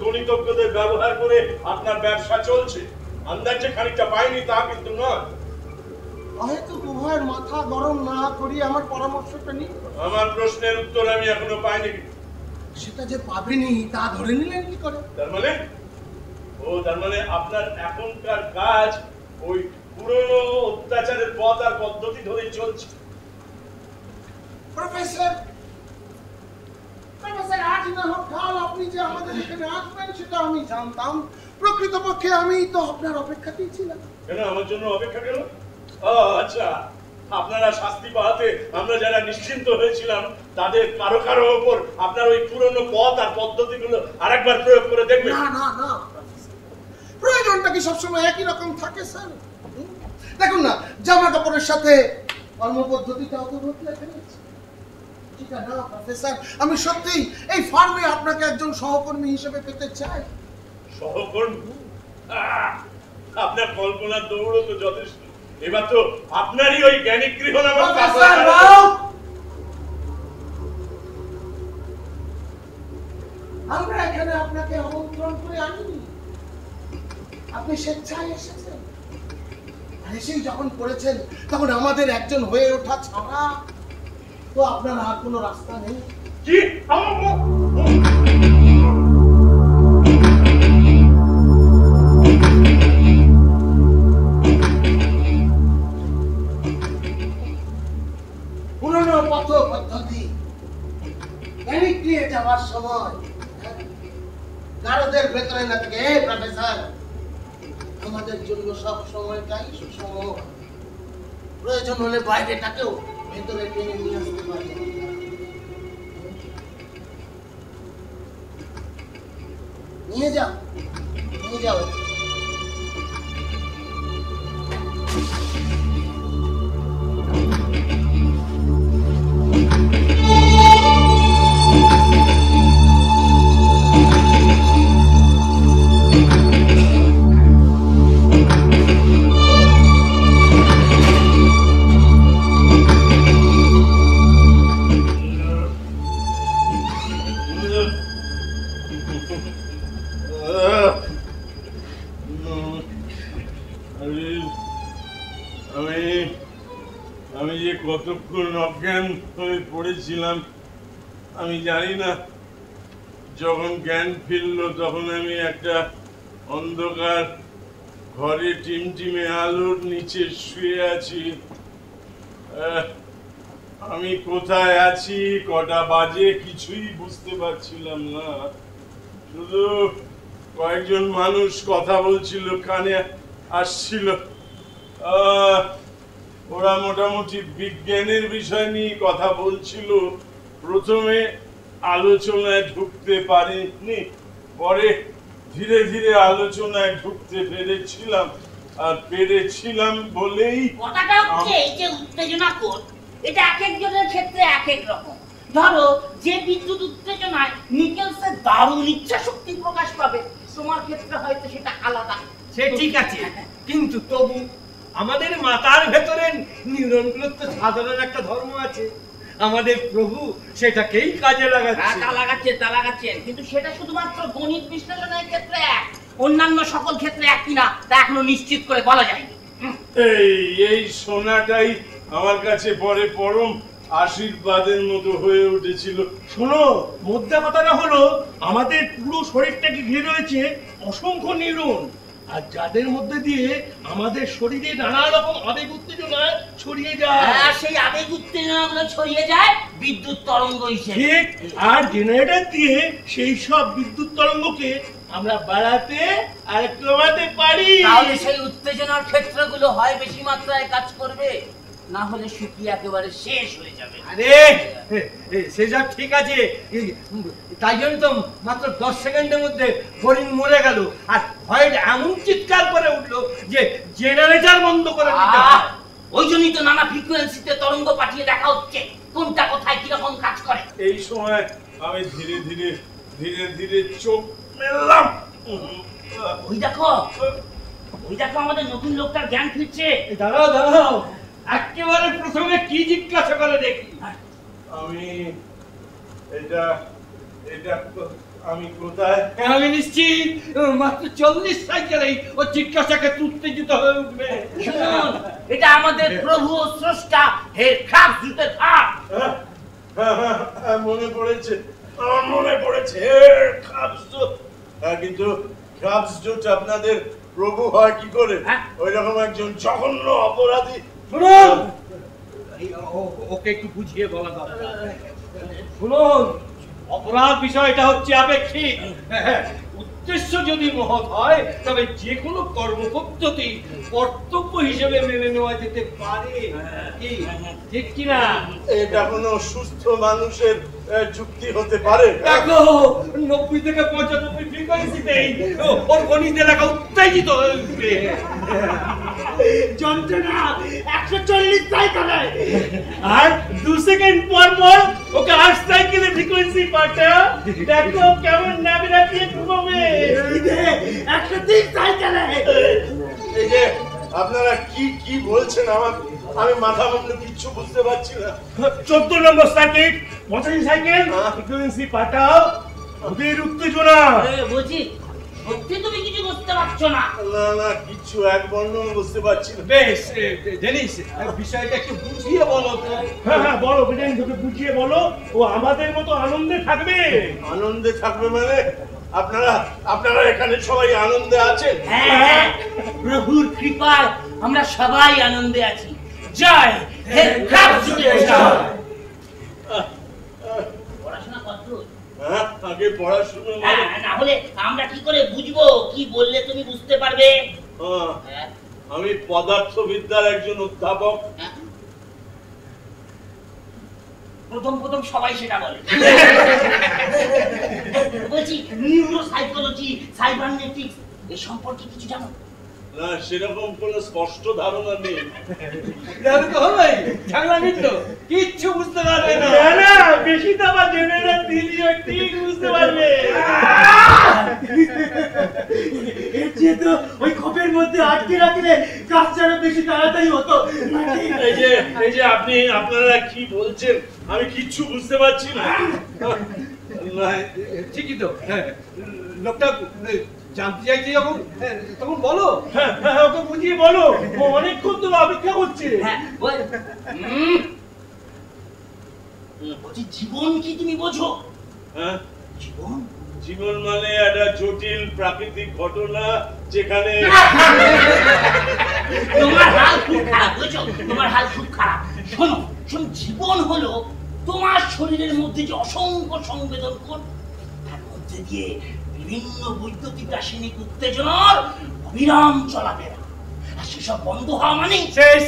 গণিতজ্ঞদের ব্যবহার করে আপনার ব্যবসা চলছে। আন্দাজে খানিকটা পাইনি তা কিন্তু নয়। হয়তো উভয়ের মাথা গরম না করিয়ে আমার পরামর্শটা নিন। আমার প্রশ্নের উত্তর আমি এখনো পাইনি। সেটা যে পাবেনি তা ধরে নিলেন কি করে? তার মানে আপনার এখনকার কাজ ওই পুরনো অত্যাচারের পথ আর পদ্ধতি ধরে চলছে। প্রফেসর, আজ না হোক কাল আপনি যে আমাদের এখানে আসবেন সেটা আমি জানতাম। প্রকৃতপক্ষে আমি তো আপনার অপেক্ষাতেই ছিলাম। কেন আমার জন্য অপেক্ষা কেন? আচ্ছা, আপনারা শাস্তি পাওয়াতে আমরা যারা নিশ্চিন্ত হয়েছিলাম তাদের কারো কারো ওপর আপনার ওই পুরনো পথ আর পদ্ধতিগুলো আরেকবার প্রয়োগ করে দেখবেন। না না না, প্রয়োজনটা কি সবসময় একই রকম থাকে স্যার? দেখুন না, জামা কাপড়ের সাথে কর্মপদ্ধতিটাও তো বদলে ফেলেছে। ঠিক আছে না প্রফেসর, আমি সত্যি এই ফার্মে আপনাকে একজন সহকর্মী হিসেবে পেতে চাই। সহকর্মী? আপনার কল্পনার দৌড়ও তো যথেষ্ট। এবার তো আপনারই ওই জ্ঞানিক গৃহ নামক আমরা এখানে আপনাকে আমন্ত্রণ করে আনিনি, আপনি স্বেচ্ছায় এসেছেন। আর এসেই যখন করেছেন তখন আমাদের একজন হয়ে ওঠা ছাড়া তো আপনার আর কোনো রাস্তা নেই। কি? পুরনো পথ পদ্ধতি জ্ঞানিক নিয়ে যাওয়ার সময় গারদের ভেতরে না থেকে প্রফেসর আমাদের জন্য সব সময়টাই সুসময়। প্রয়োজন হলে বাইরেটাকেও ভেতরে টেনে নিয়ে আসতে পারে। নিয়ে যাও, নিয়ে যাও। আমি যে কতক্ষণ অজ্ঞান হয়ে পড়েছিলাম আমি জানি না। যখন জ্ঞান ফিরল তখন আমি একটা অন্ধকার ঘরে টিমটিমে আলোর নিচে শুয়ে আছি। আমি কোথায় আছি, কটা বাজে কিছুই বুঝতে পারছিলাম না। শুধু কয়েকজন মানুষ কথা বলছিল, কানে আসছিল। ওরা মোটামুটি বিজ্ঞানের বিষয় নিয়ে কথা বলছিল। প্রথমে আলোচনায় ঢুকতে পারিনি, পরে ধীরে ধীরে আলোচনায় ঢুকতে পেরেছিলাম। আর পেরেছিলাম বলেই কথাটা হচ্ছে এই যে উত্তেজনা কোণ, এটা এক একজনের ক্ষেত্রে এক এক রকম। ধরো যে বিদ্যুৎ উত্তেজনায় নিকেলসের দারুণ ইচ্ছা শক্তি প্রকাশ পাবে, তোমার ক্ষেত্রে হয়তো সেটা আলাদা। সে ঠিক আছে, কিন্তু তবু আমাদের মাথার ভেতরে নিউরনগুলোর তো সাধারণ একটা ধর্ম আছে। আমাদের প্রভু সেটাকেই কাজে লাগাচ্ছেন, কিন্তু সেটা শুধুমাত্র গণিত বিশ্লেষণের ক্ষেত্রে এক, অন্যান্য সকল ক্ষেত্রে এক কিনা তা এখনো নিশ্চিত করে বলা যায়নি। এই শোনাটাই আমার কাছে পরে পরম আশীর্বাদের মতো হয়ে উঠেছিল। শোনো, মোদ্দা কথাটা হলো আমাদের পুরো শরীরটাকে ঘিরে রয়েছে অসংখ্য নিউরন, আর যাদের মধ্যে দিয়ে আমাদের শরীরে নানা রকম আবেগ উত্তেজনা ছড়িয়ে যায়। সেই আবেগ উত্তেজনাগুলো ছড়িয়ে যায় বিদ্যুৎ তরঙ্গ হিসেবে। ঠিক, আর জেনারেটর দিয়ে সেই সব বিদ্যুৎ তরঙ্গকে আমরা বাড়াতে আর কমাতে পারি। তাহলে সেই উত্তেজনার ক্ষেত্রগুলো হয় বেশি মাত্রায় কাজ করবে, না হলে শুকিয়ে একেবারে শেষ হয়ে যাবে। আরে সে যা ঠিক আছে, তাই জন্য তো মাত্র 10 সেকেন্ডের মধ্যে হরিণ মরে গেল, আর ভয় এমন চিৎকার করে উঠলো যে জেনারেটর বন্ধ করে দিতে হয়। ওই জন্যই তো নানা ফ্রিকোয়েন্সিতে তরঙ্গ পাঠিয়ে দেখা হচ্ছে কোনটা কোথায় কিরকম কাজ করে। এই সময় আমি ধীরে ধীরে চোখ মেললাম। ওই দেখো আমাদের নতুন লোকটার জ্ঞান ফিরছে। দাঁড়াও, একেবারে প্রথমে কি জিজ্ঞাসা করে দেখি। আমি এটা আমি কোথায়? আমি নিশ্চিত মাত্র 40 সাইকেলেই ও জিজ্ঞাসাকে উত্তেজিত হয়ে উঠবে। শুনুন, এটা আমাদের প্রভু ও স্রষ্টা হে ক্রাফটসজুটের হাত। মনে পড়েছে, আমার মনে পড়েছে ক্রাফটসজুট। কিন্তু ক্রাফটসজুট আপনাদের প্রভু হয় কি করে? ওই রকম একজন জঘন্য অপরাধী। শুনুন, ওকে একটু বুঝিয়ে বলা দরকার। শুনুন, অপরাধ বিষয়টা হচ্ছে আপেক্ষিক। উদ্দেশ্য যদি মহৎ হয় তবে যে কোনো কর্মপদ্ধতি কর্তব্য হিসেবে মেনে নেওয়া যেতে পারে, কি ঠিক কিনা? এটা কোনো সুস্থ মানুষের যুক্তি হতে পারে? দেখো 90 থেকে 95 ফ্রিকোয়েন্সিতেই ওর গণিত এলাকা উত্তেজিত হয়ে উঠবে। যন্ত্রণা 140 সাইকেলে। আর 2 সেকেন্ড পর পর ওকে 8 সাইকেলে ফ্রিকোয়েন্সি পাল্টা। দেখো কেমন নাবিরা দিয়ে ঘুমাবে। 103 সাইকেলে। এই যে আপনারা কি কি বলছেন, আমি মাথা মুন্ডু কিচ্ছু বুঝতে পারছি না। 14 নম্বর সার্কিট 85 সাইকেল ফ্রিকোয়েন্সি পাল্টাও। ওদের উত্তেজনা বুঝি সত্যি তুমি কিছু বুঝতে পারছো না? না না, কিচ্ছু এক বর্ণ বুঝতে পারছি না। বেশ ডেনিস, বিষয়টা একটু বুঝিয়ে বলো তো। হ্যাঁ বলো বিদেন, তোকে বুঝিয়ে বলো। ও আমাদের মতো আনন্দে থাকবে। আনন্দে থাকবে মানে? আপনারা এখানে সবাই আনন্দে আছেন? হ্যাঁ, প্রভুর কৃপায় আমরা সবাই আনন্দে আছি। জয় হে ক্রাফটসজুটের জয়। পড়াশোনা করছো? হ্যাঁ, আগে পড়াশোনা না হলে আমরা কি করে বুঝবো কি বললে তুমি বুঝতে পারবে? আমি পদার্থবিদ্যার একজন অধ্যাপক। প্রথম সবাই সেটা বলে। বলছি নিউরোসাইকোলজি, সাইবারনেটিক্স এ সম্পর্কে কিছু জানো? না, সেরকম কোনো স্পষ্ট ধারণা নেই। তাহলে তো হলোই, ঝাগড়া মিটল। কিচ্ছু বুঝতে পারবে না। না, বেশি তো আবার জেনারেল দিলিও ঠিক বুঝতে পারবে। এর চেয়ে তো ওই খোপের মধ্যে আটকে রাখলে কাজটা বেশি তাড়াতাড়ি হতো। এই যে আপনারা কি বলছেন আমি কিচ্ছু বুঝতে পারছি না। ঠিকই তো, লোকটা জানতে চাইছে যখন, তখন বলো। হ্যাঁ ওকে বুঝিয়ে বলো, ও অনেকক্ষণ ধরে অপেক্ষা করছে। বলছি জীবন কি তুমি বোঝো? হ্যাঁ, জীবন জীবন মানে একটা জটিল প্রাকৃতিক ঘটনা যেখানে তোমার হাল খুব খারাপ, বুঝছো? তোমার হাল খুব খারাপ। শোনো, জীবন হলো তোমার শরীরের মধ্যে যে অসংখ্য সংবেদন কোণ, তার মধ্যে দিয়ে বিভিন্ন বৈদ্যুতিক রাসায়নিক উত্তেজনার অবিরাম চলাফেরা। আর সেসব বন্ধ হওয়া মানে শেষ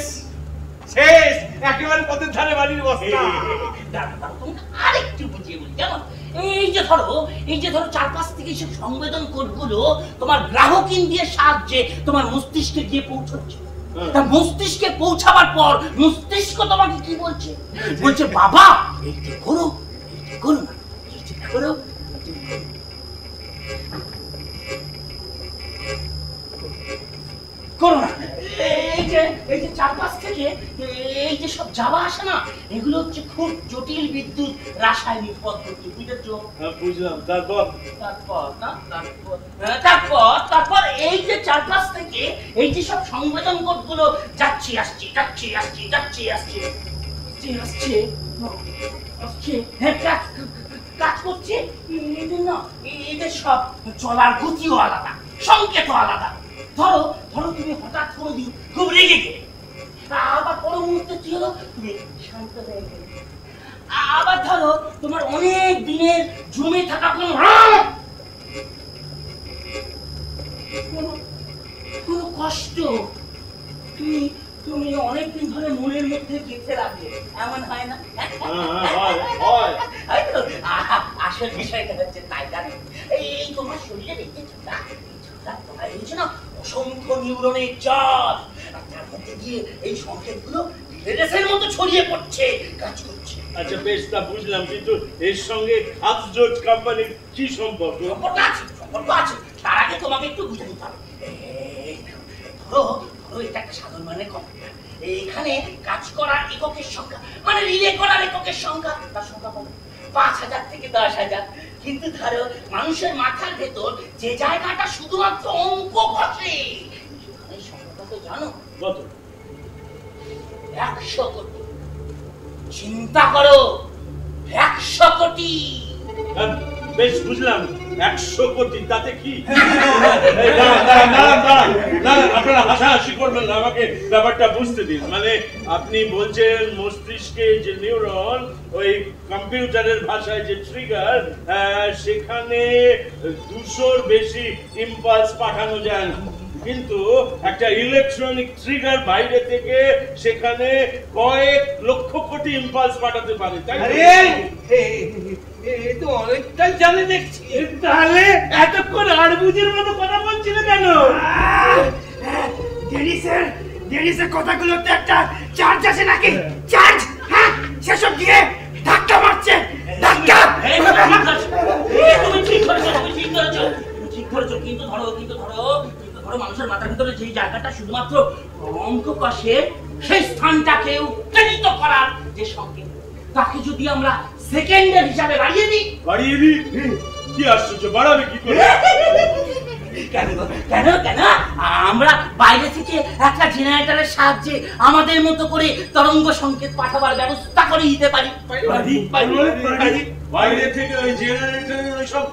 একেবারে পথের ধারে বাড়ির বস্তা। তোমাকে আরেকটু বুঝিয়ে বলি, জানো? এই যে ধরো চারপাশ থেকে সব সংবেদন কোডগুলো তোমার গ্রাহক ইন্দ্রিয়ের সাহায্যে তোমার মস্তিষ্কে গিয়ে পৌঁছচ্ছে। তা মস্তিষ্কে পৌঁছাবার পর মস্তিষ্ক তোমাকে কি বলছে? বলছে বাবা এইটা করো, এইটা করো না, এইটা করো। করো না। এই যে চারপাশ থেকে এই যে সব যাওয়া আসে না, এগুলো হচ্ছে খুব জটিল বিদ্যুৎ রাসায়নিক পদ্ধতি, বুঝেছো? বুঝলাম। তারপর তারপর এই যে চারপাশ থেকে এই যে সব সংবেদন কোডগুলো যাচ্ছে আসছে হ্যাঁ কাজ করছে। এদের সব চলার গতিও আলাদা, সংকেতও আলাদা। ধরো তুমি হঠাৎ কোনোদিন খুব রেগে গেলে, আবার পর মুহূর্তে কি হলো, তুমি শান্ত হয়ে গেলে। আবার ধরো তোমার অনেক দিনের জমে থাকা কোনো কষ্ট তুমি অনেকদিন ধরে মনের মধ্যে গেঁথে রাখলে, এমন হয় না? আসল বিষয়টা হচ্ছে তাই, জানো? এই তোমার শরীরে এই যে তোমার এই যে না অসংখ্য নিউরনের চাপ, তার মধ্যে দিয়ে এই সংকেতগুলো রেডিয়েশনের মতো ছড়িয়ে পড়ছে, কাজ করছে। আচ্ছা বেশ, তা বুঝলাম, কিন্তু এর সঙ্গে ক্রাফটসজুট কোম্পানির কি সম্পর্ক? সম্পর্ক আছে। তার আগে তোমাকে একটু বুঝে নিতে হবে। ধরো এটা একটা সাধারণ মানের কম্পিউটার। এইখানে কাজ করার এককের সংখ্যা, মানে রিলে করার এককের সংখ্যা, তার সংখ্যা কত? 5000 থেকে 10,000। কিন্তু ধরো মানুষের মাথার ভেতর যে জায়গাটা শুধুমাত্র অঙ্ক কষে সেখানে সংখ্যা তো জানো কত? 100 কোটি। চিন্তা করো, 100 কোটি। বেশ বুঝলাম, 100 কোটি, তাতে কি? আপনারা হাসাহাসি করবেন না, আমাকে ব্যাপারটা বুঝতে দিন। মানে আপনি বলছেন মস্তিষ্কে যে নিউরন, ওই কম্পিউটারের ভাষায় যে ট্রিগার, সেখানে 200-র বেশি ইম্পালস পাঠানো যায় না, কিন্তু একটা ইলেকট্রনিক ট্রিগার বাইরে থেকে সেখানে কয়েক লক্ষ কোটি ইম্পালস পাঠাতে পারে, তাই না? তো অনেকটাই জানে দেখছি। তাহলে এতক্ষণ আড়বুজের মতো কথা বলছিল কেন? ডেনিসের কথাগুলোতে একটা চার্জ আছে নাকি? চার্জ? হ্যাঁ, সেসব দিয়ে ধাক্কা মারছে, ধাক্কা। তুমি ঠিক করেছো, কিন্তু ধরো মানুষের মাথার ভিতরে যে জায়গাটা শুধুমাত্র অঙ্ক কষে, সেই স্থানটাকে উত্তেজিত করার যে সংকেত, তাকে যদি আমরা সেকেন্ডের হিসাবে বাড়িয়ে দিই। কি আশ্চর্য, বাড়াবে কি করে? কেন আমরা বাইরে থেকে একটা জেনারেটরের সাহায্যে আমাদের মতো করে তরঙ্গ সংকেত পাঠাবার ব্যবস্থা করে দিতে পারি। বাইরে থেকে ওই জেনারেটরের ওই সব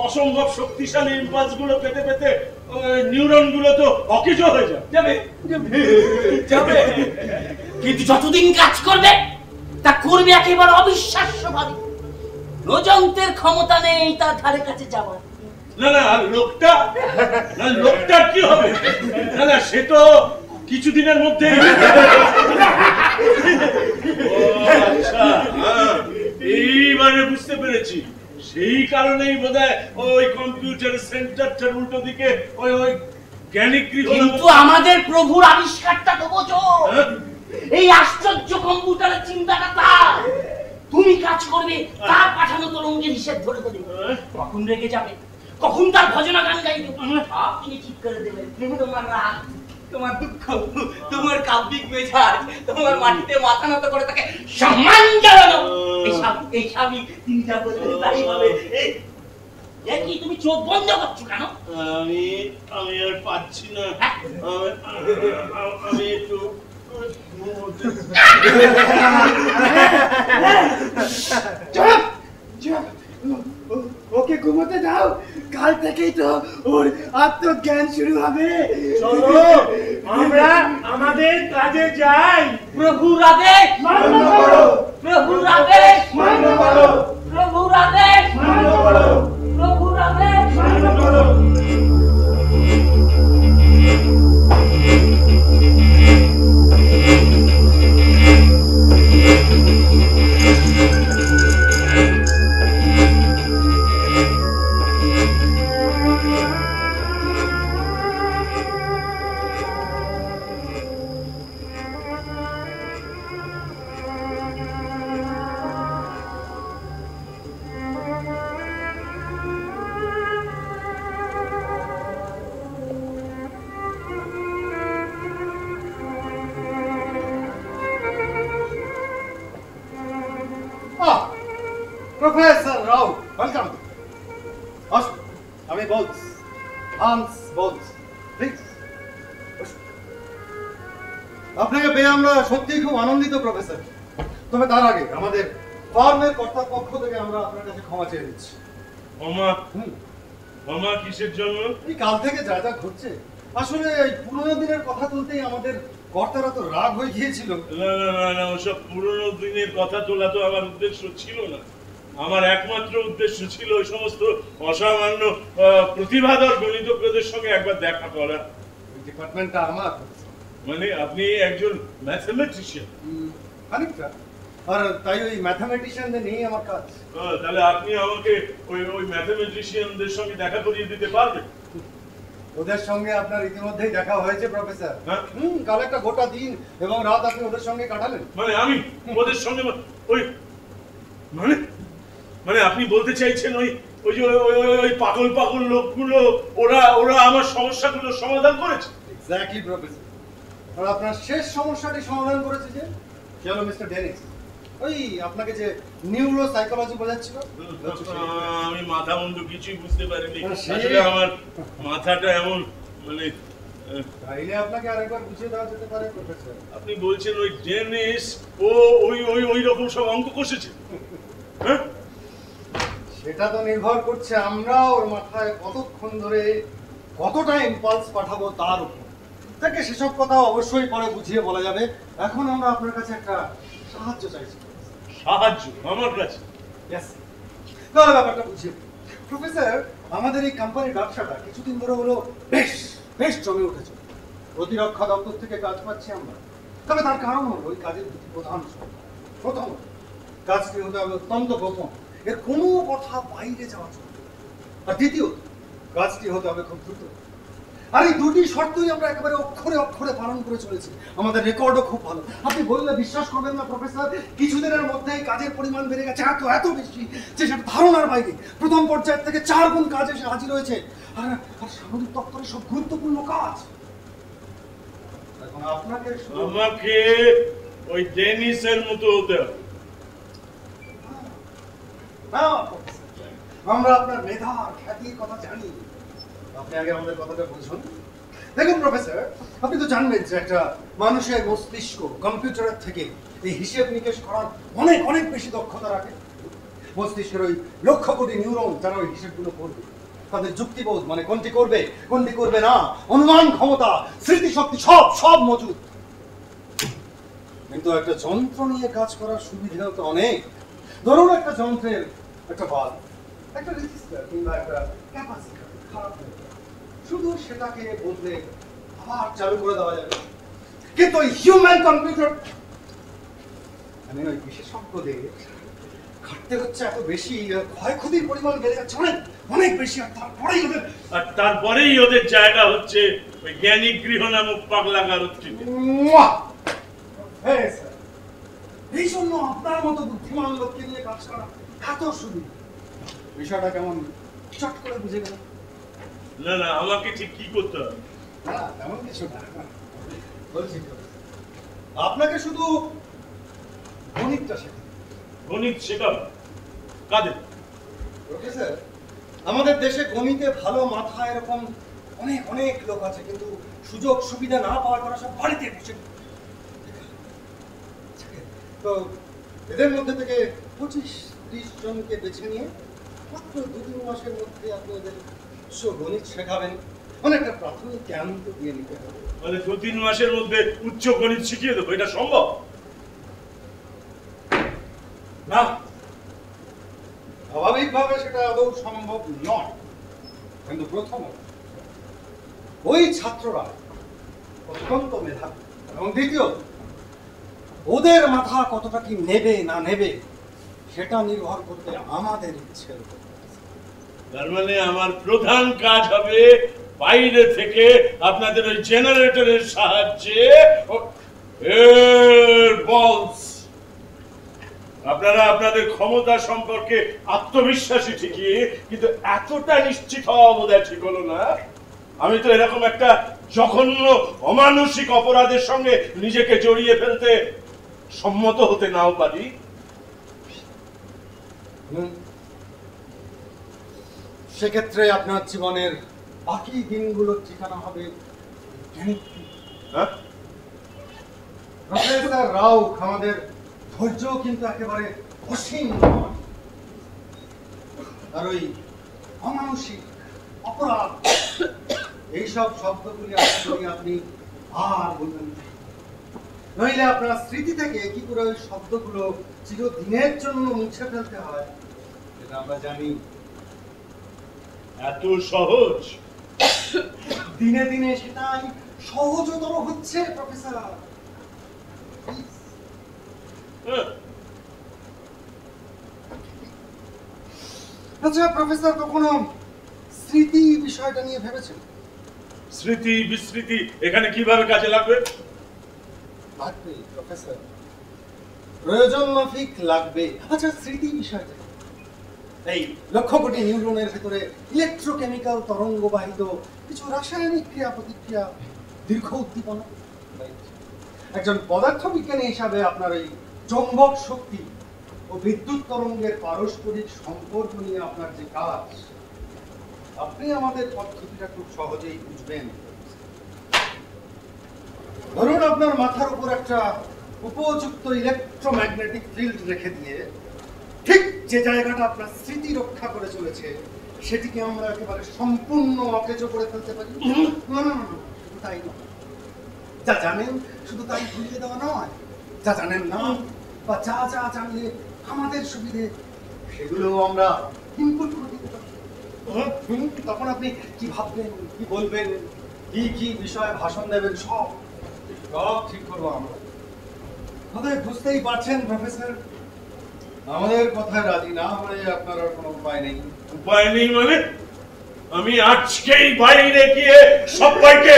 অসম্ভব শক্তিশালী ইম্পালস গুলো পেতে পেতে নিউরন গুলো তো অকেজো হয়ে যাবে। কিন্তু যতদিন কাজ করবে তা করবে একেবারে অবিশ্বাস্য ভাবে। রোজন্তের ক্ষমতা নেই তার ধারে কাছে যাবার। না, লোকটার কি হবে? না, সে তো কিছুদিনের মধ্যে। আচ্ছা, এইবারে বুঝতে পেরেছি, সেই কারণেই বোধহয় ওই কম্পিউটার সেন্টারটার উল্টো দিকে ওই জ্ঞানী গৃহ। কিন্তু আমাদের প্রভুর আবিষ্কারটা তো বোঝো, এই আশ্চর্য কম্পিউটারের চিন্তাটা তার। তুমি কাজ করবে, তার পাঠানো তরঙ্গের হিসেব ধরে দেবে, কখন রেগে যাবে, কখন তার ভজনা গান গাইবে, আপনি ঠিক করে দেবেন। তোমার রাগ, তোমার দুঃখ, তোমার কাব্যিক মেজাজ, তোমার মাটিতে মাথা নত করে তাকে সম্মান জানানো, এই স্বামী তিনটা বলতে তাই হবে। কি তুমি চোখ বন্ধ করছো কেন? আমি আর পাচ্ছি না, আমি একটু ওকে ঘুমোতে দাও, কাল থেকেই তো ওর আত্মজ্ঞান শুরু হবে। চলো আমরা আমাদের কাজে যাই। প্রভুর আদেশ মান্য করো, প্রভুর আদেশ মান্য করো, প্রভুর আদেশ মান্য করো, প্রভুর আদেশ মান্য করো। Professor Rao, welcome. আমি বলছি, হান্স বলছি, প্লিজ। আপনাকে পেয়ে আমরা সত্যিই খুব আনন্দিত প্রফেসর। তবে তার আগে আমাদের ফার্মের কর্তৃপক্ষ থেকে আমরা আপনার কাছে ক্ষমা চেয়ে দিচ্ছি। ক্ষমা কিসের জন্য? এই কাল থেকে যা যা ঘটছে, আসলে এই পুরোনো দিনের কথা তুলতেই আমাদের কর্তারা তো রাগ হয়ে গিয়েছিল। না, ওসব পুরোনো দিনের কথা তোলা তো আমার উদ্দেশ্য ছিল না। আমার একমাত্র উদ্দেশ্য ছিল ওই সমস্ত অসামান্য প্রতিভাধর গণিতজ্ঞদের সঙ্গে একবার দেখা করা। ডিপার্টমেন্টটা আমার, মানে আপনি একজন ম্যাথমেটিশিয়ান? খানিকটা, আর তাই ওই ম্যাথমেটিশিয়ানদের নিয়েই আমার কাজ। তাহলে আপনি আমাকে ওই ম্যাথমেটিশিয়ানদের সঙ্গে দেখা করিয়ে দিতে পারবেন? ওদের সঙ্গে আপনার ইতিমধ্যেই দেখা হয়েছে প্রফেসর। কাল একটা গোটা দিন এবং রাত আপনি ওদের সঙ্গে কাটালেন। মানে আমি ওদের সঙ্গে ওই মানে আপনি বলতে চাইছেন ওই পাগল লোকগুলো ওরা আমার সমস্যাগুলো সমাধান করেছে? Exactly professor. আর আপনার শেষ সমস্যাটি সমাধান করেছে যে চলো মিস্টার ডেনিস। ওই আপনাকে যে নিউরো সাইকোলজি বোঝাচ্ছিল। আমি মাথা মুন্ডু কিছুই বুঝতে পারিনি, সে- আসলে আমার মাথাটা এমন মানে তাইলে আপনাকে আরেকবার বুঝিয়ে দেওয়া যেতে পারে প্রফেসর। আপনি বলছেন ওই ডেনিস ও ওই ওই ওই রকম সব অঙ্ক কষেছে, হ্যাঁ? সেটা তো নির্ভর করছে আমরা ওর মাথায় কতক্ষণ ধরে কতটা ইম্পালস পাঠাবো তার উপর। তাকে সেসব কথা অবশ্যই পরে বুঝিয়ে বলা যাবে। এখন আমরা আপনার কাছে একটা সাহায্য চাইছি। সাহায্য আমার কাছে? Yes. তাহলে ব্যাপারটা বুঝিয়ে বলি। প্রফেসর, আমাদের এই কোম্পানির ব্যবসাটা কিছুদিন ধরে হলো বেশ বেশ জমে উঠেছে। প্রতিরক্ষা দপ্তর থেকে কাজ পাচ্ছি আমরা। তবে তার কারণ হলো ওই কাজের দুটি প্রধান শর্ত। প্রথমত, কাজটি হতে হবে অত্যন্ত গোপন, এর কোনো কথা বাইরে যাওয়া চলবে না। আর দ্বিতীয়ত, কাজটি হতে হবে খুব দ্রুত। আর এই দুটি শর্তই আমরা একেবারে অক্ষরে অক্ষরে পালন করে চলেছি। আমাদের রেকর্ডও খুব ভালো। আপনি বললে বিশ্বাস করবেন না প্রফেসর, কিছুদিনের মধ্যেই কাজের পরিমাণ বেড়ে গেছে এত এত বেশি যে সেটা ধারণার বাইরে। প্রথম পর্যায়ের থেকে 4 গুণ কাজ এসে হাজির হয়েছে। আর আর সামরিক দপ্তরে সব গুরুত্বপূর্ণ কাজ। এখন আপনাকে আমাকে ওই ডেনিসের মতো হতে হবে। না প্রফেসর, আমরা আপনার মেধা আর খ্যাতির কথা জানি। আপনি আগে আমাদের কথাটা বুঝুন। দেখুন প্রফেসর, আপনি তো জানবেন যে একটা মানুষের মস্তিষ্ক কম্পিউটারের থেকে এই হিসেব নিকেশ করার অনেক অনেক বেশি দক্ষতা রাখে। মস্তিষ্কের ওই লক্ষ কোটি নিউরন যারা ওই হিসেবগুলো করবে, তাদের যুক্তিবোধ মানে কোনটি করবে কোনটি করবে না, অনুমান ক্ষমতা, স্মৃতিশক্তি সব সব মজুদ। কিন্তু একটা যন্ত্র নিয়ে কাজ করার সুবিধাও তো অনেক। ধরুন একটা যন্ত্রের একটা বাল্ব, একটা রেজিস্টার কিংবা একটা ক্যাপাসিটর খারাপ হয়ে গেল, শুধু সেটাকে বদলে আবার চালু করে দেওয়া যাবে। কিন্তু ওই হিউম্যান কম্পিউটার, আমি ওই বিশেষজ্ঞদের খাটতে হচ্ছে এত বেশি, ক্ষয়ক্ষতির পরিমাণ বেড়ে যাচ্ছে অনেক অনেক বেশি। আর তারপরেই ওদের জায়গা হচ্ছে ওই জ্ঞানী গৃহ নামক পাগলা গারদটিতে। এই জন্য আপনার মতো বুদ্ধিমান লোককে নিয়ে কাজ করা এত সুবিধা। বিষয়টা কেমন চট করে বুঝে গেল? না না, আমাকে ঠিক কি করতে হবে? না তেমন কিছু না, বলছি তো, আপনাকে শুধু গণিতটা শেখাতে। গণিত শেখাবো? কাদের? প্রফেসর, আমাদের দেশে গণিতে ভালো মাথা এরকম অনেক অনেক লোক আছে, কিন্তু সুযোগ সুবিধা না পাওয়ার তারা সব বাড়িতে বসে। তো এদের মধ্যে থেকে 25-30 জনকে বেছে নিয়ে মাত্র 2-3 মাসের মধ্যে আপনি এদের গণিত শেখাবেন। অনেকটা প্রাথমিক জ্ঞান তো দিয়ে নিতে হবে। মানে 2-3 মাসের মধ্যে উচ্চ গণিত শিখিয়ে দেবো, এটা সম্ভব? না, স্বাভাবিকভাবে সেটা আদৌ সম্ভব নয়। কিন্তু প্রথমত, ওই ছাত্ররা অত্যন্ত মেধাবী, এবং দ্বিতীয়ত, ওদের মাথা কতটা কি নেবে না নেবে সেটা নির্ভর করবে আমাদের ইচ্ছের উপর। তার মানে আমার প্রধান কাজ হবে বাইরে থেকে আপনাদের ওই জেনারেটরের সাহায্যে আপনারা আপনাদের ক্ষমতা সম্পর্কে আত্মবিশ্বাসী ঠিকই, কিন্তু এতটা নিশ্চিত হওয়া বোধহয় ঠিক হলো না। আমি তো এরকম একটা জঘন্য অমানসিক অপরাধের সঙ্গে নিজেকে জড়িয়ে ফেলতে সম্মত হতে নাও পারি। সেক্ষেত্রে আপনার জীবনের বাকি দিনগুলোর ঠিকানা হবে প্রফেসর রাও। আমাদের ধৈর্য কিন্তু একেবারে অসীম নয়। আর ওই অমানসিক অপরাধ এইসব শব্দগুলি আপনি আর বলবেন না। নইলে আপনার স্মৃতি থেকে কি করে ওই শব্দগুলো চিরদিনের জন্য মুছে ফেলতে হয় সেটা আমরা জানি। এত সহজ? দিনে দিনে সেটাই সহজতর হচ্ছে প্রফেসর। আচ্ছা প্রফেসর, কখনো স্মৃতি বিষয়টা নিয়ে ভেবেছেন? স্মৃতি বিস্মৃতি এখানে কিভাবে কাজে লাগবে? লাগবে প্রফেসর, প্রয়োজন মাফিক লাগবে। আচ্ছা স্মৃতি বিষয়টা, এই লক্ষ কোটি নিউরনের ভেতরে ইলেকট্রোকেমিক্যাল তরঙ্গ বাহিত কিছু রাসায়নিক ক্রিয়া প্রতিক্রিয়া, দীর্ঘ উদ্দীপনা। একজন পদার্থবিজ্ঞানী হিসাবে আপনার এই চৌম্বক শক্তি ও বিদ্যুৎ তরঙ্গের পারস্পরিক সম্পর্ক নিয়ে আপনার যে কাজ, আপনি আমাদের পদ্ধতিটা খুব সহজেই বুঝবেন। ধরুন আপনার মাথার উপর একটা উপযুক্ত ইলেকট্রোম্যাগনেটিক ফিল্ড রেখে দিয়ে ঠিক যে জায়গাটা আপনার স্মৃতি রক্ষা করে চলেছে সেটিকে আমরা একেবারে সম্পূর্ণ অকেজো করে ফেলতে পারি। না, শুধু তাই নয়, যা জানেন শুধু তাই ভুলিয়ে দেওয়া নয়, যা জানেন না বা যা যা জানলে আমাদের সুবিধে সেগুলো আমরা ইনপুট করে দিতে পারি। তখন আপনি কি ভাববেন, কি বলবেন, কি বিষয়ে ভাষণ দেবেন, সব ঠিক করবো আমরা। আমাদের বুঝতেই পারছেন প্রফেসর, আমাদের কথায় রাজি না হলে আপনার আর কোনো উপায় নেই। উপায় নেই মানে? আমি আজকেই বাইরে গিয়ে সবাইকে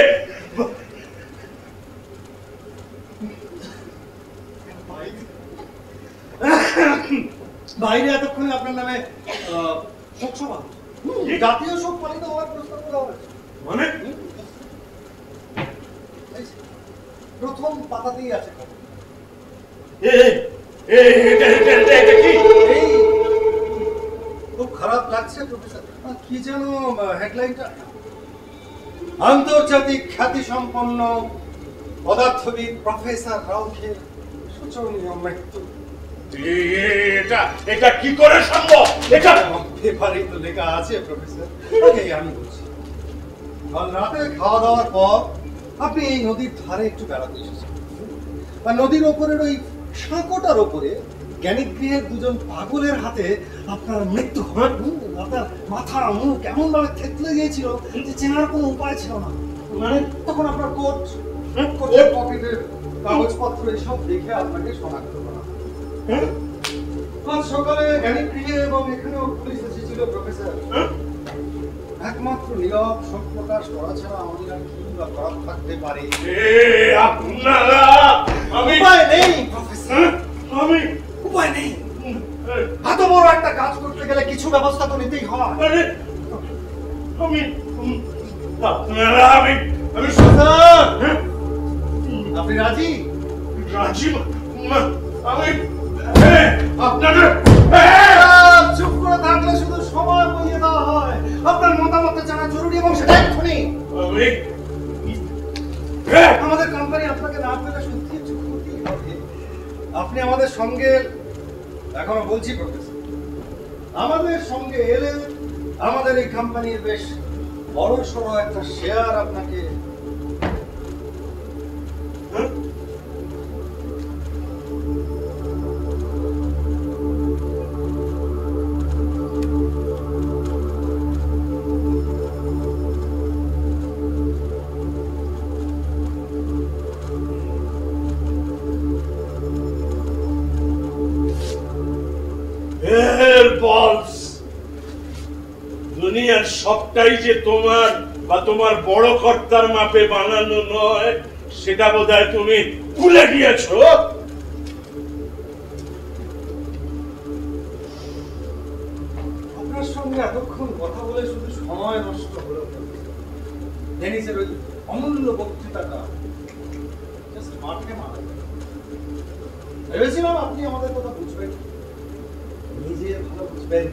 বাইরে এতক্ষণে আপনার নামে শোক সভা, জাতীয় শোক পালিত হওয়ার প্রস্তাব করা হয়েছে। মানে প্রথম পাতাতেই আছে খবর। এটা কি? খুব খারাপ লাগছে প্রফেসর, কি যেন হেডলাইনটা, আন্তর্জাতিক খ্যাতি সম্পন্ন পদার্থবিদ প্রফেসর রাউথের শোচনীয় মৃত্যু। এটা কি করে সম্ভব? এটা পেপারেই তো লেখা আছে প্রফেসর। আমি বলছি, কাল রাতে খাওয়া দাওয়ার পর আপনি এই নদীর ধারে একটু বেড়াতে এসেছেন, আর নদীর ওপরের ওই সাঁকোটার ওপরে জ্ঞানীগৃহের দুজন পাগলের হাতে আপনার মৃত্যু হয়। আপনার মাথা মুখ কেমন ভাবে থেতলে গিয়েছিল যে চেনার কোনো উপায় ছিল না। মানে তখন আপনার কোটের পকেটের কাগজপত্র এসব দেখে আপনাকে শনাক্ত করা। আজ সকালে জ্ঞানীগৃহে এবং এখানেও পুলিশ এসেছিল প্রফেসর। একমাত্র নীরব শোক প্রকাশ করা ছাড়া আমাদের আর কি বা করার থাকতে পারে? আপনারা উপায় নেই প্রফেসর, আমি উপায় নেই। এত বড় একটা কাজ করতে গেলে কিছু ব্যবস্থা তো নিতেই হয়। আমি আপনারা আমি আপনি রাজি? রাজি আমি আপনাদের চুপ করে থাকলে শুধু সময় বইয়ে দেওয়া হয়। আপনার মতামত জানা জরুরি এবং সেটা এক্ষুনি। আমাদের কোম্পানি আপনাকে না পেলে সত্যি কিছু ক্ষতি হবে। আপনি আমাদের সঙ্গে, এখনো বলছি প্রফেসর, আমাদের সঙ্গে এলে আমাদের এই কোম্পানির বেশ বড় সড়ো একটা শেয়ার আপনাকে দুনিয়ার সবটাই যে তোমার বা তোমার বড় কর্তার মাপে বানানো নয়, সেটা বোধহয় তুমি ভুলে গিয়েছো। আপনার সঙ্গে এতক্ষণ কথা বলে শুধু সময় নষ্ট হলো। ডেনিসের ওই অমূল্য বক্তৃতাটা জাস্ট মাঠে মারা। ভেবেছিলাম আপনি আমাদের কথা বুঝবেন, নিজে ভালো বুঝবেন,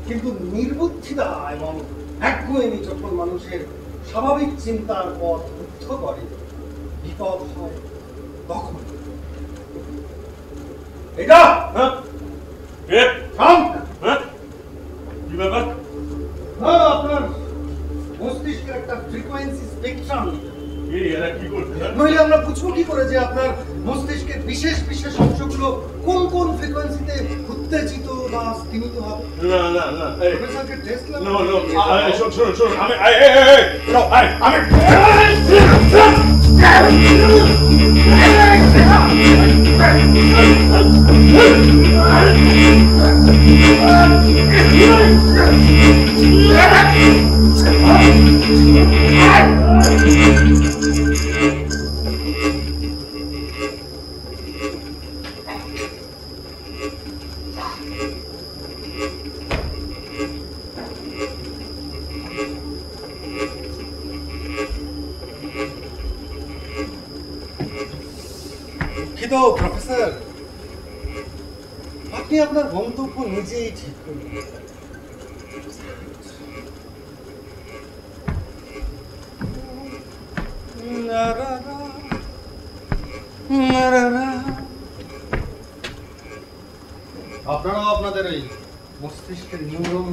কিন্তু নির্বুদ্ধিতা এবং একগুঁয়েমি যখন মানুষের স্বাভাবিক চিন্তার পথ রুদ্ধ করে, বিপদ হয় তখন। এটা কি ব্যাপার? আপনার মস্তিষ্কের একটা ফ্রিকোয়েন্সি স্পেকট্রাম, এরা কি করছে? নইলে আমরা বুঝবো কি করে যে আপনার মস্তিষ্কের বিশেষ বিশেষ অংশগুলো কোন কোন ফ্রিকোয়েন্সিতে উত্তেজিত বা স্তিমিত হবে? না প্রফেসরকে টেস্ট No, শোন, আমি প্রফেসর, আপনি আপনার গন্তব্য নিজেই ঠিক করুন। আপনারাও আপনাদের এই মস্তিষ্কের নিয়ম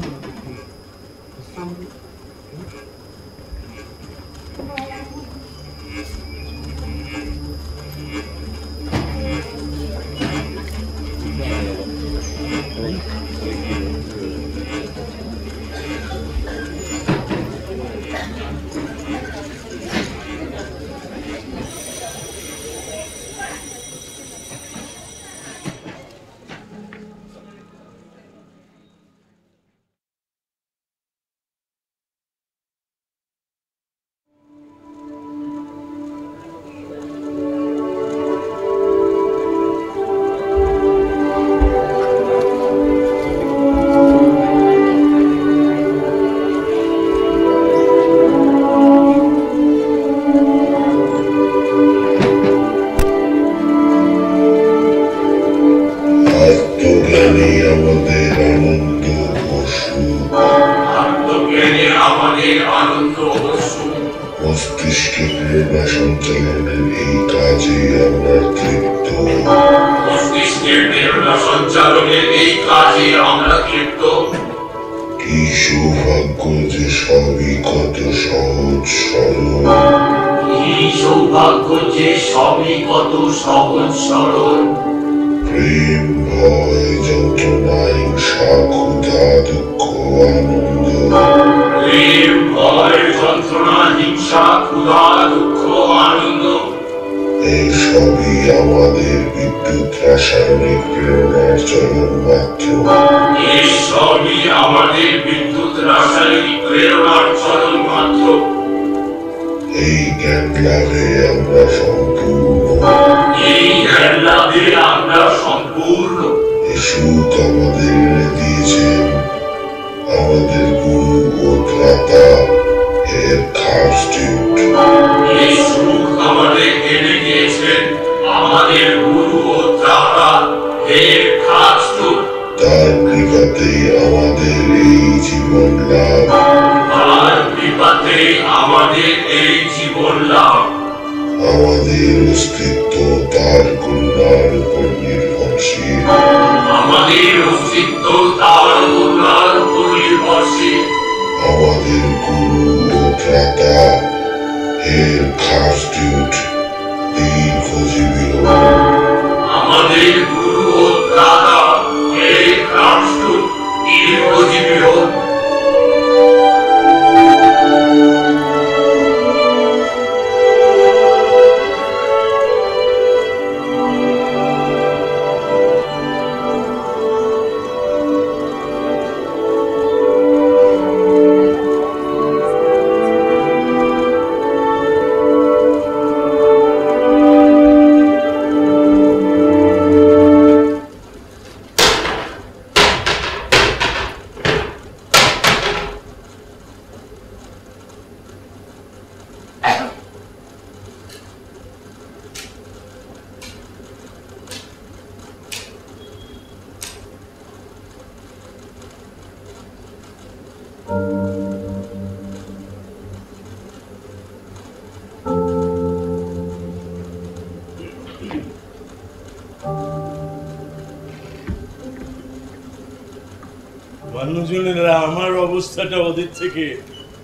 মানুষজনেরা আমার অবস্থাটা ওদের থেকে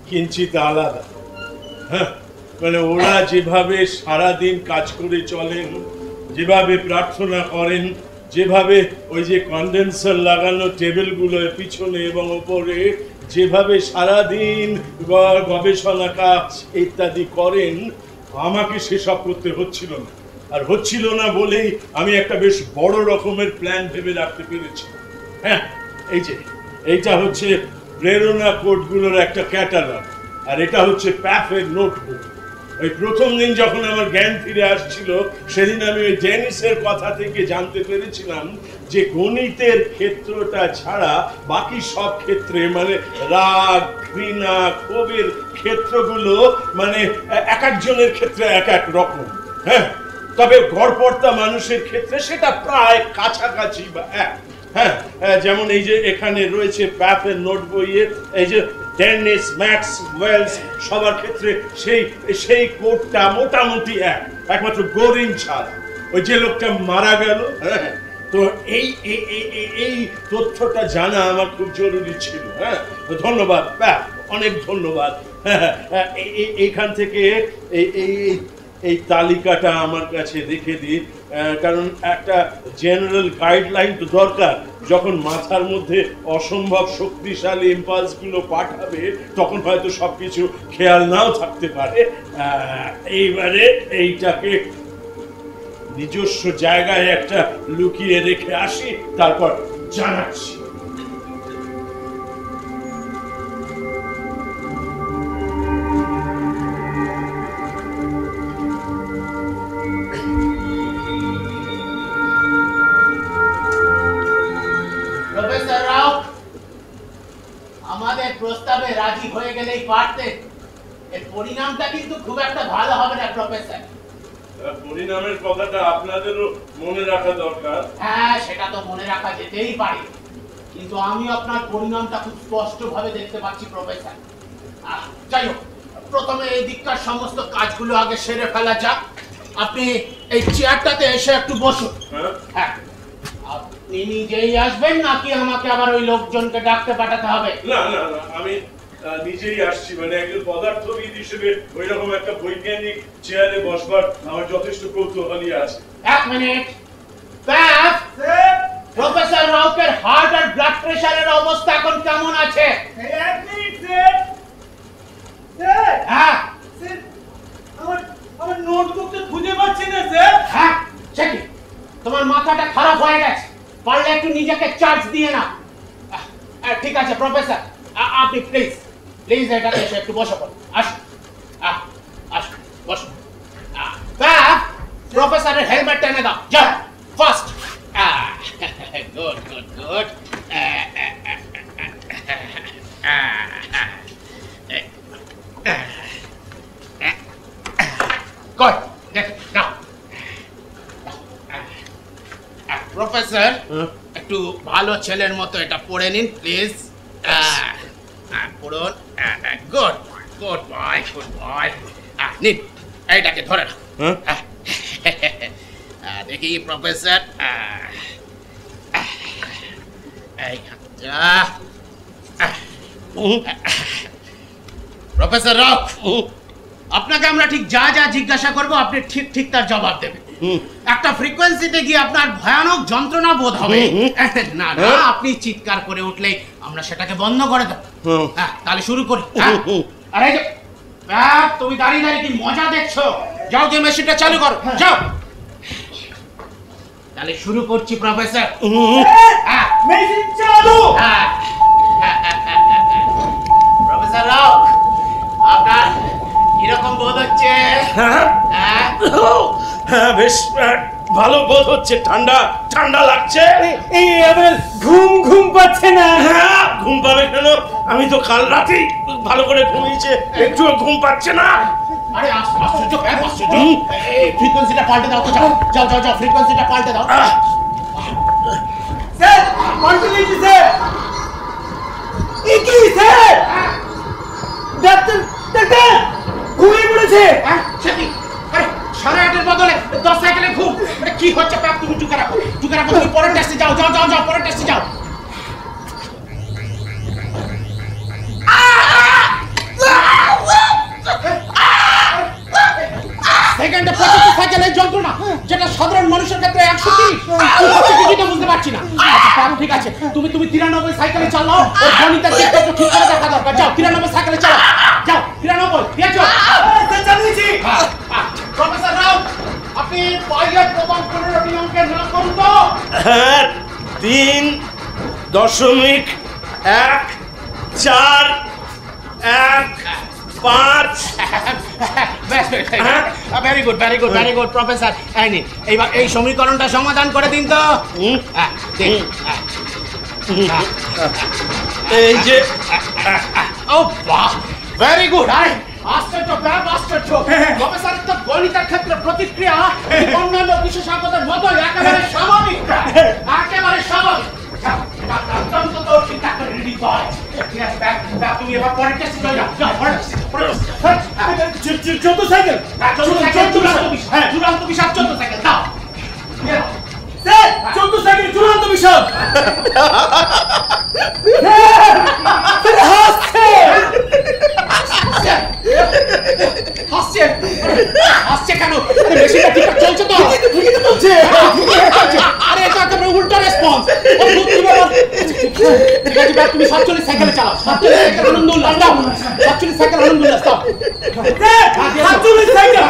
কিঞ্চিত আলাদা। হ্যাঁ, মানে ওরা যেভাবে সারাদিন কাজ করে চলেন, যেভাবে প্রার্থনা করেন, যেভাবে ওই যে কন্ডেন্সার লাগানো টেবিলগুলোর পিছনে এবং ওপরে যেভাবে সারাদিন গবেষণা কাজ ইত্যাদি করেন, আমাকে সেসব করতে হচ্ছিল না। আর হচ্ছিল না বলেই আমি একটা বেশ বড় রকমের প্ল্যান ভেবে রাখতে পেরেছি। হ্যাঁ, এই যে এইটা হচ্ছে প্রেরণা কোডগুলোর একটা ক্যাটালগ, আর এটা হচ্ছে প্যাফের নোটবুক। ওই প্রথম দিন যখন আমার জ্ঞান ফিরে আসছিল, সেদিন আমি ওই ডেনিসের কথা থেকে জানতে পেরেছিলাম যে গণিতের ক্ষেত্রটা ছাড়া বাকি সব ক্ষেত্রে, মানে রাগ, ঘৃণা, ক্ষোভের ক্ষেত্রগুলো মানে এক একজনের ক্ষেত্রে এক এক রকম। হ্যাঁ, তবে গড়পড়তা মানুষের ক্ষেত্রে সেটা প্রায় কাছাকাছি বা এক। হ্যাঁ, যেমন এই যে এখানে রয়েছে প্যাপের নোট বইয়ে এই যে টেনিস, ম্যাক্স ওয়েলস সবার ক্ষেত্রে সেই সেই কোডটা মোটামুটি একমাত্র গোরিন ছাড়া ওই যে লোকটা মারা গেল। হ্যাঁ, তো এই এই তথ্যটা জানা আমার খুব জরুরি ছিল। হ্যাঁ, ধন্যবাদ প্যাপ, অনেক ধন্যবাদ। এইখান থেকে এই তালিকাটা আমার কাছে রেখে দিন, কারণ একটা জেনারেল গাইডলাইন তো দরকার। যখন মাথার মধ্যে অসম্ভব শক্তিশালী ইম্পালসগুলো পাঠাবে তখন হয়তো সবকিছু খেয়াল নাও থাকতে পারে। এইবারে এইটাকে নিজস্ব জায়গায় একটা লুকিয়ে রেখে আসি, তারপর জানাচ্ছি। প্রফেসর রাও আমাদের প্রস্তাবে রাজি হয়ে গেলেই পারতেন। এর পরিণামটা কিন্তু খুব একটা ভালো হবে না প্রফেসর। পরিণামের কথাটা আপনাদেরও মনে রাখা দরকার। হ্যাঁ, সেটা তো মনে রাখা যেতেই পারে, কিন্তু আমি আপনার পরিণামটা খুব স্পষ্ট ভাবে দেখতে পাচ্ছি প্রফেসর। যাই হোক, প্রথমে এই দিককার সমস্ত কাজগুলো আগে সেরে ফেলা যাক। আপনি এই চেয়ারটাতে এসে একটু বসুন। হ্যাঁ, আপনি নিজেই আসবেন নাকি আমাকে আবার ওই লোকজনকে ডাকতে পাঠাতে হবে? না না না, আমি নিজেই আসছি। মানে একজন পদার্থবিদ হিসেবে ওই রকম একটা বৈজ্ঞানিক চেয়ারে বসবার আমার যথেষ্ট কৌতূহলী আছে। এক মিনিট। প্যাপ, প্রফেসর রাউকের হার্ট আর ব্লাড প্রেশারের অবস্থা এখন কেমন আছে? এক মিনিট স্যার। স্যার, হ্যাঁ স্যার, আমার নোটবুকটা খুঁজে পাচ্ছি না স্যার। হ্যাঁ, সেটি তোমার মাথাটা খারাপ হয়ে গেছে, পারলে একটু নিজেকে চার্জ দিয়ে না। ঠিক আছে প্রফেসর, আপনি প্লিজ প্লিজ এটাতে এসে একটু বসে পড়ুন। আসুন আসুন, বসুন। প্যাপ, প্রফেসরের হেলমেট টেনে দাও, যাও ফাস্ট। Good good good. কই দেখ নাও। প্রফেসর, একটু ভালো ছেলের মতো এটা পড়ে নিন প্লিজ। পড়ুন। Good good boy, good boy. নিন, এইটাকে ধরে নাও। দেখি প্রফেসর, প্রফেসর রাও, আপনাকে আমরা ঠিক যা যা জিজ্ঞাসা করব আপনি ঠিক ঠিক তার জবাব দেবেন। একটা ফ্রিকোয়েন্সিতে গিয়ে আপনার ভয়ানক যন্ত্রণা বোধ হবে। না না, আপনি চিৎকার করে উঠলে আমরা সেটাকে বন্ধ করে দেব। তাহলে শুরু করি। আরে তুমি দাঁড়িয়ে দাঁড়িয়ে কি মজা দেখছো? যাও গিয়ে মেশিনটা চালু করো, যাও। তাহলে শুরু করছি প্রফেসর। মেশিন চালু। প্রফেসর রাও, আপনার কিরকম বোধ হচ্ছে? হ্যাঁ, বেশ ভালো বোধ হচ্ছে। ঠান্ডা ঠান্ডা লাগছে। এই আমার ঘুম ঘুম পাচ্ছে না। হ্যাঁ, ঘুম পাবে কেন? আমি তো কাল রাতেই ভালো করে ঘুমিয়েছে, একটুও ঘুম পাচ্ছে না। আরে আশ্চর্য, আশ্চর্য। এই ফ্রিকোয়েন্সিটা পাল্টে দাও তো, যাও যাও যাও যাও, ফ্রিকোয়েন্সিটা পাল্টে দাও। স্যার, পাল্টে দিয়েছি স্যার। কি স্যার? ডাক্তার ডাক্তার ঘুমিয়ে পড়েছে। সেটি আরে 8:30-এর বদলে 10 সাইকেলে ঘুম। এটা কি হচ্ছে প্যাপ? তুমি চুকে রাখো, চুকে রাখো। তুমি পরের টেস্টে যাও, যাও যাও যাও, পরের টেস্টে যাও। সেকেন্ডে 25 সাইকেলের যন্ত্রণা, যেটা সাধারণ মানুষের ক্ষেত্রে 130। কিছুই তো বুঝতে পারছি না। ঠিক আছে, তুমি 93 সাইকেলে চালাও। ওর গণিতের দিকটা একটু ঠিক করে দেখা দরকার। যাও 93 সাইকেলে চালাও, যাও 93। দিয়েছো? স্যার, চালিয়েছি। প্রফেসর রাও, আপনি পাইলট প্রমাণ 15টি অঙ্কের না করুন তো। হ্যাঁ, 3.415। Very good very good very good professor. এইবার এই সমীকরণটা সমাধান করে দিন তো। এই যে ও বাহ, ভেরি গুড। আশ্চর্য ব্যাপ, আশ্চর্য। প্রফেসরের তো গণিতের ক্ষেত্রে প্রতিক্রিয়া অন্যান্য বিশেষজ্ঞদের মতো একেবারে স্বাভাবিক, একেবারে স্বাভাবিক। বিদায়। ঠিক আছে, ব্যাগ তুমি এবার পরের টেস্টে চলে যাও। যাও, পরের টেস্টে। চোদ্দ সাইকেল। হ্যাঁ, চোদ্দ সাইকেল, চূড়ান্ত বিষয়, চোদ্দ সাইকেল দাও। স্যার, 14 সাইকেল চূড়ান্ত বিষয়। হাসছে কেন? মেশিনটা ঠিকঠাক চলছে তো? ঠিকই তো চলছে। আরে এটা একেবারে উল্টা রেসপন্স। ঠিক আছে, তুমি 47 সাইকেলে চালাও। 47 সাইকেল আনন্দ উল্লাস দাও। 47 সাইকেল আনন্দ উল্লাস দাও। 47 সাইকেল